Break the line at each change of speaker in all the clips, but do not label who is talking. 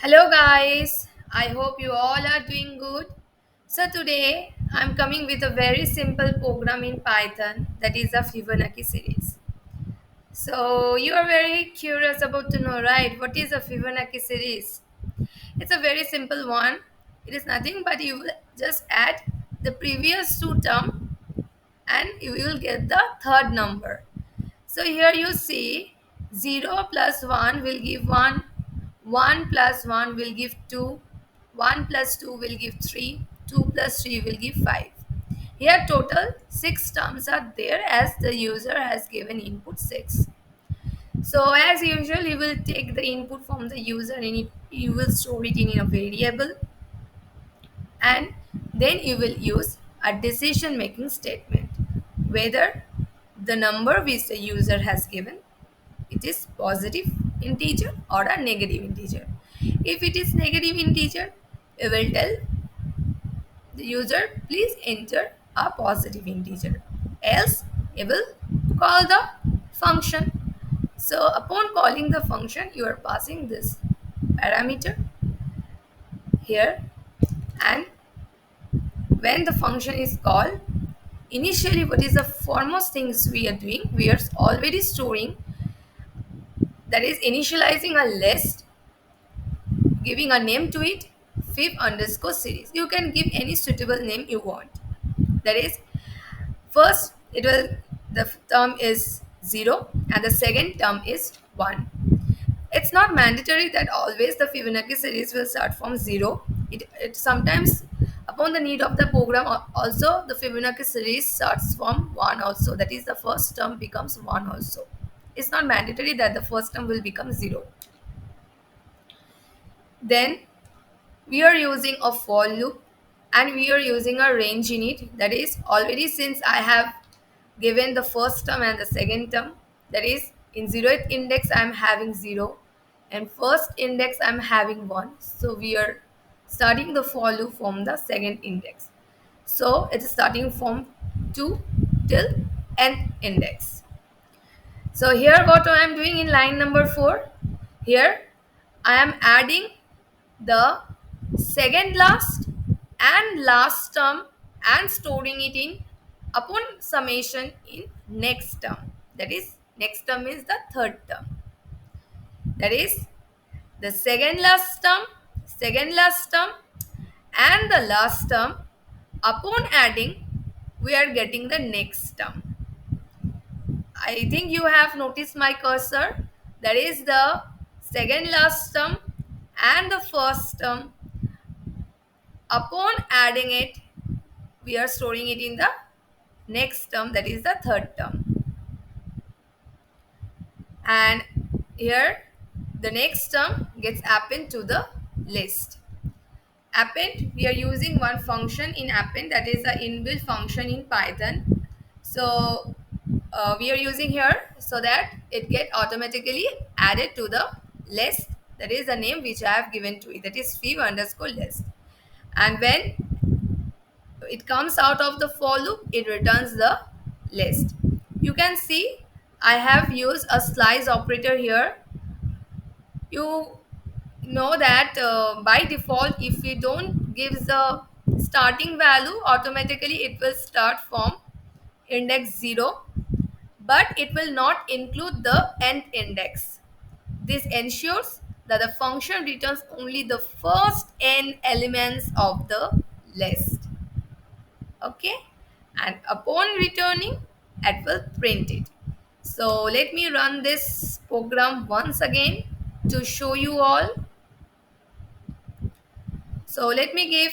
Hello guys, I hope you all are doing good. So today I'm coming with a very simple program in Python that is a Fibonacci series. So you are very curious about to know, right? What is a Fibonacci series? It's a very simple one. It is nothing but you will just add the previous two term and you will get the third number. So here you see 0 plus 1 will give 1, 1 plus 1 will give 2, 1 plus 2 will give 3, 2 plus 3 will give 5. Here total 6 terms are there as the user has given input 6. So as usual you will take the input from the user and you will store it in a variable, and then you will use a decision making statement whether the number which the user has given, it is positive integer or a negative integer. If it is negative integer, you will tell the user please enter a positive integer, else you will call the function. So upon calling the function you are passing this parameter here, and when the function is called, initially what is the foremost things we are doing, we are already storing, that is initializing a list, giving a name to it, fib underscore series. You can give any suitable name you want. That is, first it will, the term is 0 and the second term is 1. It's not mandatory that always the Fibonacci series will start from 0. It sometimes, upon the need of the program, also the Fibonacci series starts from 1 also. That is, the first term becomes 1 also. It's not mandatory that the first term will become 0. Then we are using a for loop and we are using a range in it. That is, already since I have given the first term and the second term, that is in 0th index I'm having 0 and first index I'm having 1. So we are starting the for loop from the second index. So it is starting from 2 till nth index. So here what I am doing in line number 4, here I am adding the second last and last term and storing it in upon summation in next term. That is, next term is the third term. That is, the second last term and the last term, upon adding we are getting the next term. I think you have noticed my cursor. That is the second last term and the first term. Upon adding it, we are storing it in the next term, that is the third term. And here the next term gets append to the list. Append, we are using one function in append, that is the inbuilt function in Python. So we are using here so that it get automatically added to the list, that is the name which I have given to it, that is fib underscore list. And when it comes out of the for loop, it returns the list. You can see I have used a slice operator here. You know that by default if we don't give the starting value, automatically it will start from index 0, but it will not include the nth index. This ensures that the function returns only the first n elements of the list. Okay, and upon returning it will print it. So let me run this program once again to show you all. So let me give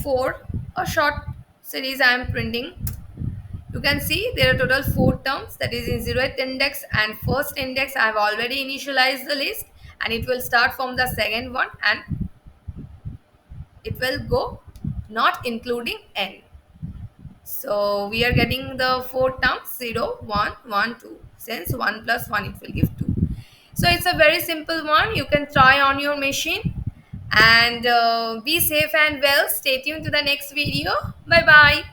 4 a short series I am printing. You can see there are total 4 terms, that is in 0th index and first index I have already initialized the list, and it will start from the second one and it will go not including n. So we are getting the 4 terms 0, 1, 1, 2. Since 1 plus 1 it will give 2. So it's a very simple one. You can try on your machine, and be safe and well. Stay tuned to the next video. Bye bye.